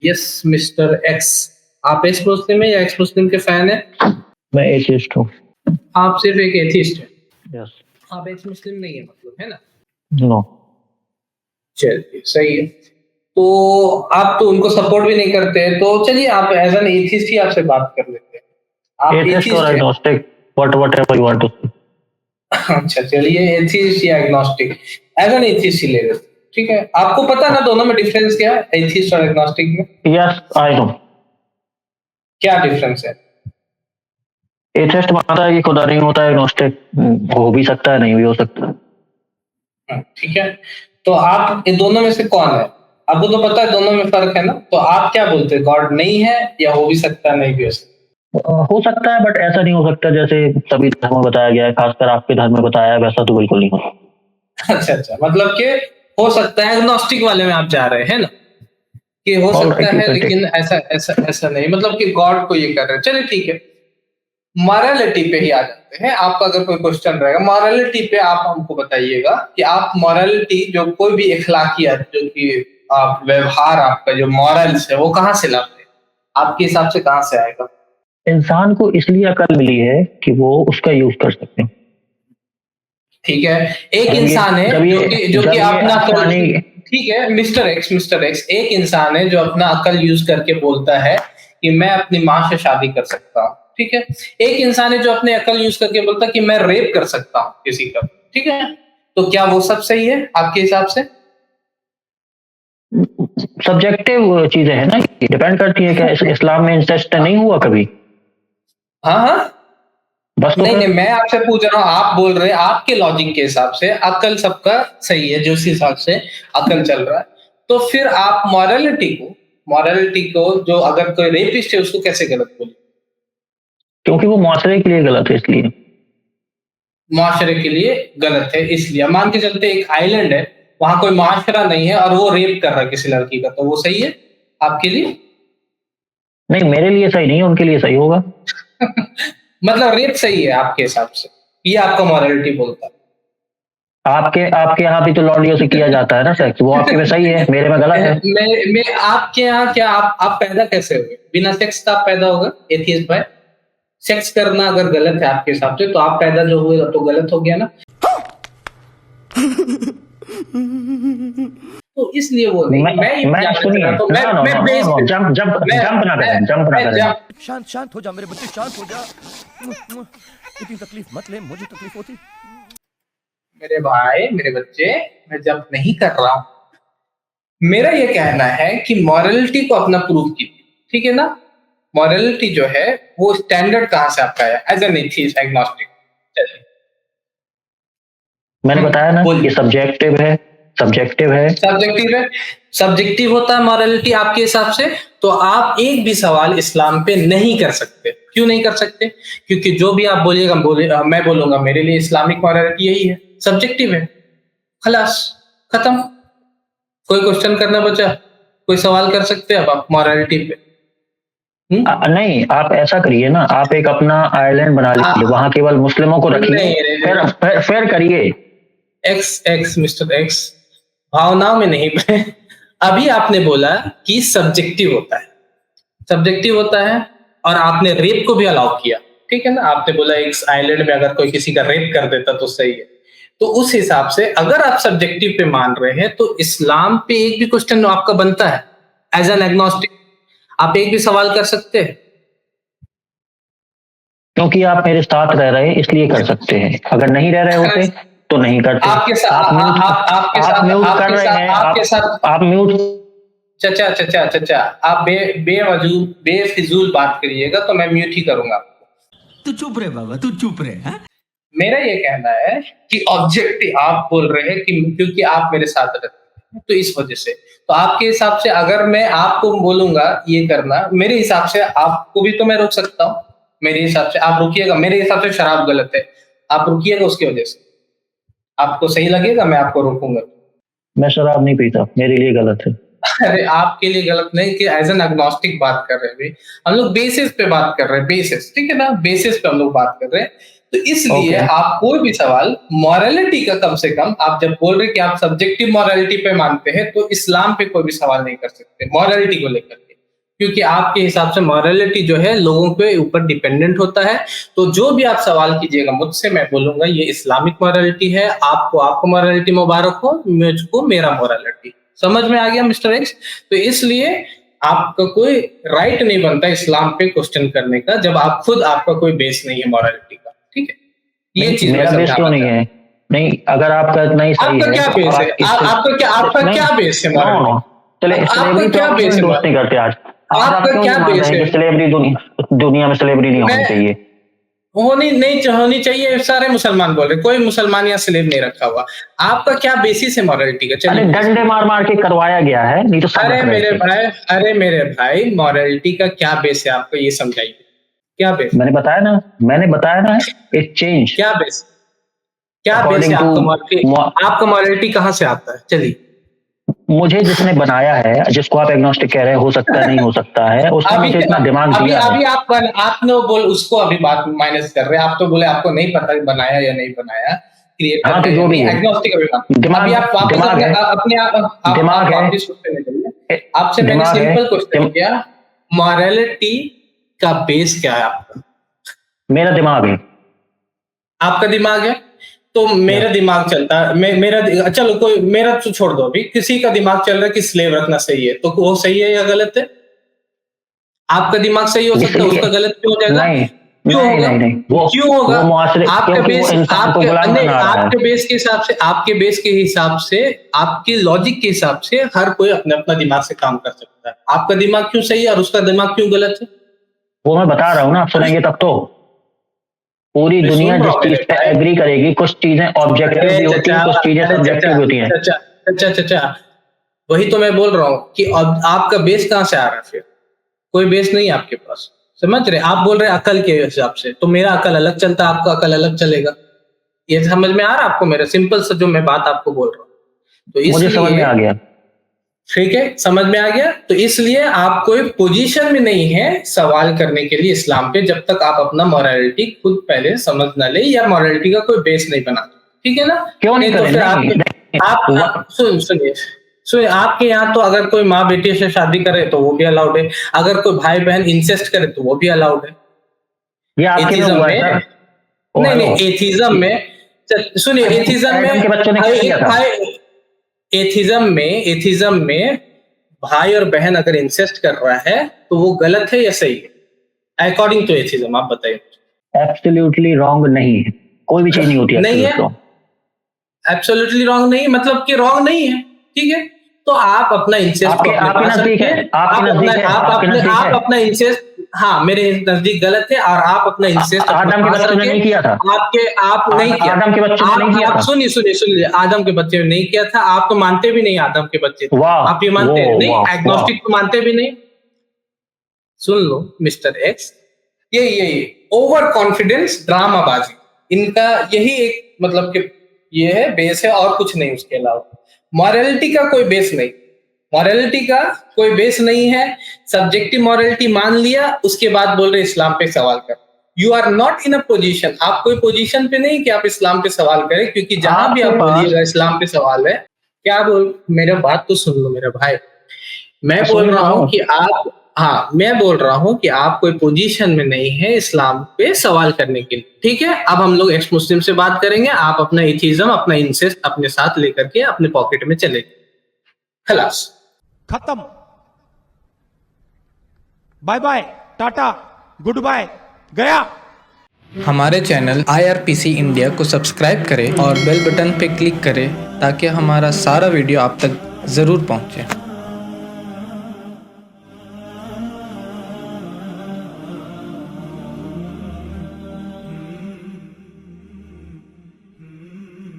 Yes mister x, आप x मुस्लिम है या एक्स मुस्लिम के फैन है? मैं एथिस्ट हूँ। आप सिर्फ एक एथिस्ट है? यस। आप एक्स मुस्लिम नहीं है मतलब, है ना? नो। चलिए सही है। तो आप तो उनको सपोर्ट भी नहीं करते हैं, तो चलिए आप एज एन एथिस्ट ही आपसे बात कर लेते हैं। आप एथिस्ट और एथिस्ट हैं? Agnostic, whatever you want to say. अच्छा चलिए, एथिस्ट या एग्नोस्टिक, एज एन एथिस्ट ही ले लेते हैं, ठीक है? आपको पता ना दोनों में डिफरेंस क्या है, एथिस्ट और एग्नोस्टिक में? Yes I know. क्या डिफरेंस है? एथिस्ट मानता है कि खुदा नहीं होता है, एग्नोस्टिक हो भी सकता है, नहीं भी हो सकता। ठीक है, तो आप इन दोनों में से कौन है? आपको तो पता है दोनों में फर्क है ना, तो आप क्या बोलते हैं, गॉड नहीं है या हो भी सकता है, नहीं भी हो सकता? हो सकता है बट ऐसा नहीं हो सकता जैसे सभी धर्म में बताया गया है, खासकर आपके धर्म में बताया है, वैसा तो बिल्कुल नहीं हो। अच्छा अच्छा, मतलब कि हो सकता है, एग्नोस्टिक वाले में आप जा रहे हैं ना, कि हो सकता है लेकिन ऐसा ऐसा ऐसा नहीं, मतलब कि गॉड को ये कर रहे हैं। चलिए ठीक है, मॉरलिटी पे ही आ जाते हैं। आपका अगर कोई क्वेश्चन रहेगा मॉरलिटी पे, आप हमको बताइएगा कि आप मॉरलिटी, जो कोई भी इखलाकियत, जो कि आप व्यवहार, आपका जो मॉरल्स है, वो कहाँ से लाते हैं? आपके हिसाब से कहाँ से आएगा? इंसान को इसलिए अकल मिली है कि वो उसका यूज कर सकते हैं। ठीक है, एक इंसान है जो कि अपना ठीक है मिस्टर एक्स, एक इंसान है जो अपना अकल यूज करके बोलता है कि मैं अपनी माँ से शादी कर सकता हूँ, ठीक है? एक इंसान है जो अपने अकल यूज करके बोलता है कि मैं रेप कर सकता हूँ किसी का, ठीक है? तो क्या वो सब सही है आपके हिसाब से? सब्जेक्टिव चीजें है ना, डिपेंड करती है। क्या इस्लाम में इंसेस्ट नहीं हुआ कभी? हाँ हाँ, बस तो नहीं नहीं, मैं आपसे पूछ रहा हूँ, आप बोल रहे हैं आपके लॉजिक के हिसाब से अकल सबका सही है, जो उस हिसाब से अकल चल रहा है, तो फिर आप मॉरलिटी को जो अगर कोई रेपिस्ट है उसको कैसे गलत बोले? क्योंकि वो मुआशरे के लिए गलत है, इसलिए। मुआशरे के लिए गलत है इसलिए, मान के चलते एक आइलैंड है, वहां कोई मुआशरा नहीं है और वो रेप कर रहा है किसी लड़की का, तो वो सही है आपके लिए? नहीं, मेरे लिए सही नहीं है, उनके लिए सही होगा। मतलब रेप सही है आपके हिसाब से, ये आपका मॉरलिटी बोलता है? आपके आपके यहाँ भी तो लॉन्डियों से किया जाता है ना सेक्स, वो आपके में सही है, मेरे में गलत है। मैं आपके यहाँ क्या, आप पैदा कैसे हुए? बिना सेक्स का आप पैदा होगा एथियस्ट भाई? सेक्स करना अगर गलत है आपके हिसाब से, तो आप पैदा जो हुए तो गलत हो गया ना? तो इसलिए वो नहीं, मैं ये जानना चाह रहा हूं, मैं बेस पे जंप ना करें। शांत शांत हो जा मेरे बच्चे, शांत हो जा। इतनी तकलीफ मत ले, मुझे तकलीफ होती। मेरे भाई, मेरे बच्चे, मैं जंप नहीं कर रहा हूं। मेरा ये कहना है कि मॉरलिटी को अपना प्रूव कीजिए, ठीक है ना? मॉरलिटी जो है वो स्टैंडर्ड कहाँ से आपका है एज एन एथियस्ट एग्नोस्टिक? चलिए मैंने बताया ना कि सब्जेक्टिव है। सब्जेक्टिव है, सब्जेक्टिव होता है मॉरलिटी आपके हिसाब से। तो आप एक भी सवाल इस्लाम पे नहीं कर सकते। क्यों नहीं कर सकते? क्योंकि जो भी आप बोलिएगा मैं बोलूंगा मेरे लिए इस्लामिक मॉरलिटी यही है, सब्जेक्टिव है, खलास, खत्म। कोई क्वेश्चन करना बचा? कोई सवाल कर सकते हैं आप मॉरलिटी पे? नहीं, आप ऐसा करिए ना, आप एक अपना आइलैंड बना लीजिए, वहां केवल मुस्लिमों को रखिए, फिर करिए। एक्स मिस्टर एक्स, भावनाओं में नहीं पे। अभी आपने बोला कि सब्जेक्टिव होता है और आपने रेप को भी अलाउ किया, ठीक है ना? आपने बोला एक आइलैंड में अगर कोई किसी का रेप कर देता तो सही है। तो उस हिसाब से अगर आप सब्जेक्टिव पे मान रहे हैं तो इस्लाम पे एक भी क्वेश्चन आपका बनता है एज एन एग्नोस्टिक? आप एक भी सवाल कर सकते हैं? क्योंकि आप मेरे साथ रह रहे हैं इसलिए कर सकते हैं, अगर नहीं रह रहे होते तो नहीं करते। आपके साथ आप म्यूट कर रहे हैं, आप म्यूट। चचा आप बेवजूद बेफिजूल बात करिएगा तो मैं म्यूट ही करूंगा। तू चुप रहे बाबा, तू चुप रहे। हाँ? मेरा ये कहना है कि ऑब्जेक्टिव आप बोल रहे हैं कि क्योंकि आप मेरे साथ रहते हैं तो इस वजह से, तो आपके हिसाब से अगर मैं आपको बोलूंगा ये करना, मेरे हिसाब से आपको भी तो मैं रोक सकता हूँ। मेरे हिसाब से आप रुकिएगा, मेरे हिसाब से शराब गलत है, आप रुकिएगा उसकी वजह से, आपको सही लगेगा मैं आपको रोकूंगा? मैं शराब नहीं पीता, मेरे लिए गलत है। अरे आपके लिए गलत नहीं, कि एज एन एग्नोस्टिक बात कर रहे हैं, हम लोग बेसिस पे बात कर रहे हैं, बेसिस, ठीक है ना? बेसिस पे हम लोग बात कर रहे हैं, तो इसलिए आप कोई भी सवाल मॉरलिटी का, कम से कम आप जब बोल रहे हैं कि आप सब्जेक्टिव मॉरलिटी पे मानते हैं, तो इस्लाम पे कोई भी सवाल नहीं कर सकते मॉरलिटी को लेकर के। क्योंकि आपके हिसाब से मॉरलिटी जो है लोगों के ऊपर डिपेंडेंट होता है। तो जो भी आप सवाल कीजिएगा मुझसे, मैं बोलूंगा ये इस्लामिक मॉरलिटी है, आपको मॉरलिटी मुबारक हो, मुझको मेरा मॉरलिटी। समझ में आ गया मिस्टर एक्स? तो इसलिए आपका कोई राइट नहीं बनता इस्लाम पे क्वेश्चन करने का जब आपका कोई बेस नहीं है मॉरलिटी का। ठीक है, ये चीज मेरा बेस क्यों नहीं है? नहीं, अगर आपका इतना ही सही आपका क्या बेस है? आपका क्या बेस है? चले, आपका क्या बेस है? नहीं करते आज। आपका क्या बेस है? स्लेवरी दुनिया में स्लेवरी नहीं होनी चाहिए। होनी चाहिए, सारे मुसलमान बोल रहे, कोई मुसलमान या स्लेव नहीं रखा हुआ। आपका क्या बेसिस है मॉरलिटी का? चलिए, डंडे मार के करवाया गया है, नहीं तो अरे मेरे भाई मॉरलिटी का क्या बेस है आपको ये समझाइए, क्या बेस? मैंने बताया ना इट चेंज। क्या बेस है आपका मॉरलिटी कहाँ से आता है? चलिए, मुझे जिसने बनाया है, जिसको आप एग्नोस्टिक कह रहे हैं, हो सकता है नहीं हो सकता है, उसने मुझे इतना दिमाग दिया है। अभी आपने बोल उसको अभी बात माइनस कर रहे हैं। आप तो बोले आपको नहीं पता बनाया या नहीं बनाया, क्रिएटर हाँ, तो जो भी है एग्नोस्टिक अभी आप वापस दिमाग है आपसे मैंने सिंपल क्वेश्चन किया, मॉरलिटी का बेस क्या है आपका? मेरा दिमाग है। आपका दिमाग है तो मेरा दिमाग चलता है। चलो मेरा तो छोड़ दो, अभी किसी का दिमाग चल रहा है कि स्लेव रखना सही है, तो वो सही है या गलत है? आपका दिमाग सही हो सकता है, उसका गलत क्यों हो जाएगा? क्यों होगा? आपके बेस के हिसाब से आपके लॉजिक के हिसाब से हर कोई अपना दिमाग से काम कर सकता है। आपका दिमाग क्यों सही है और उसका दिमाग क्यों गलत है? वो मैं बता रहा हूँ ना, आप सुनेंगे तब तो। पूरी दुनिया जिस चीज पे एग्री करेगी, कुछ चीजें ऑब्जेक्टिव भी होती हैं, कुछ चीजें सब्जेक्टिव होती हैं। अच्छा, वही तो मैं बोल रहा हूँ कि आपका बेस कहाँ से आ रहा है? फिर कोई बेस नहीं है आपके पास, समझ रहे? आप बोल रहे अकल के हिसाब से, तो मेरा अकल अलग चलता है, आपका अकल अलग चलेगा। ये समझ में आ रहा है आपको? मेरा सिंपल सा जो मैं बात आपको बोल रहा हूँ, तो मुझे समझ में आ गया। ठीक है, समझ में आ गया। तो इसलिए आप कोई पोजीशन में नहीं है सवाल करने के लिए इस्लाम पे, जब तक आप अपना मॉरलिटी खुद पहले समझ ना ले या मॉरलिटी का कोई बेस नहीं बना। ठीक है ना? क्यों नहीं? तो फिर आप सुनिए, आपके यहाँ तो अगर कोई माँ बेटी से शादी करे तो वो भी अलाउड है, अगर कोई भाई बहन इंसेस्ट करे तो वो भी अलाउड है। एथिज्म में नहीं, एथिज्म में सुनिए, एथिज्म में भाई और बहन अगर इंसेस्ट कर रहा है तो वो गलत है या सही है अकॉर्डिंग टू एथिज्म? आप बताइए। एब्सोल्युटली रॉन्ग नहीं है, कोई भी चीज नहीं होती है एब्सोल्युटली रॉन्ग नहीं, मतलब कि रॉन्ग नहीं है। ठीक है, तो आप अपना इंसेस्ट आप अपना इंसेस्ट, हाँ मेरे नजदीक गलत है, और आप अपना इंसेस्ट आदम के बच्चों ने नहीं किया था। आप नहीं किया, आदम के बच्चों ने नहीं किया था। सुनिए, आदम के बच्चे ने नहीं किया था। आप तो मानते भी नहीं आदम के बच्चे, आप ये मानते नहीं, एग्नोस्टिक तो मानते भी नहीं। सुन लो मिस्टर एक्स, यही ओवर कॉन्फिडेंस, ड्रामाबाजी, इनका यही एक मतलब कि ये है बेस है, और कुछ नहीं उसके अलावा। मॉरलिटी का कोई बेस नहीं, मॉरलिटी का कोई बेस नहीं है। सब्जेक्टिव मॉरलिटी मान लिया, उसके बाद बोल रहे इस्लाम पे सवाल कर। You are not in a position, आप कोई पोजीशन पे नहीं कि आप इस्लाम पे सवाल करें, क्योंकि जहां भी आप बोलिएगा इस्लाम पे सवाल है, क्या बोल, मेरा बात तो सुन लो मेरे भाई। मैं बोल रहा हूँ कि आप, हाँ मैं बोल रहा हूँ कि आप कोई पोजीशन में नहीं है इस्लाम पे सवाल करने के लिए। ठीक है, अब हम लोग एक्स मुस्लिम से बात करेंगे। आप अपना एथिज्म, अपना इंसेस्ट अपने साथ लेकर के अपने पॉकेट में चले, खलास, खत्म, bye bye, tata, goodbye, गया। हमारे चैनल IRPC इंडिया को सब्सक्राइब करें और बेल बटन पे क्लिक करें ताकि हमारा सारा वीडियो आप तक जरूर पहुंचे।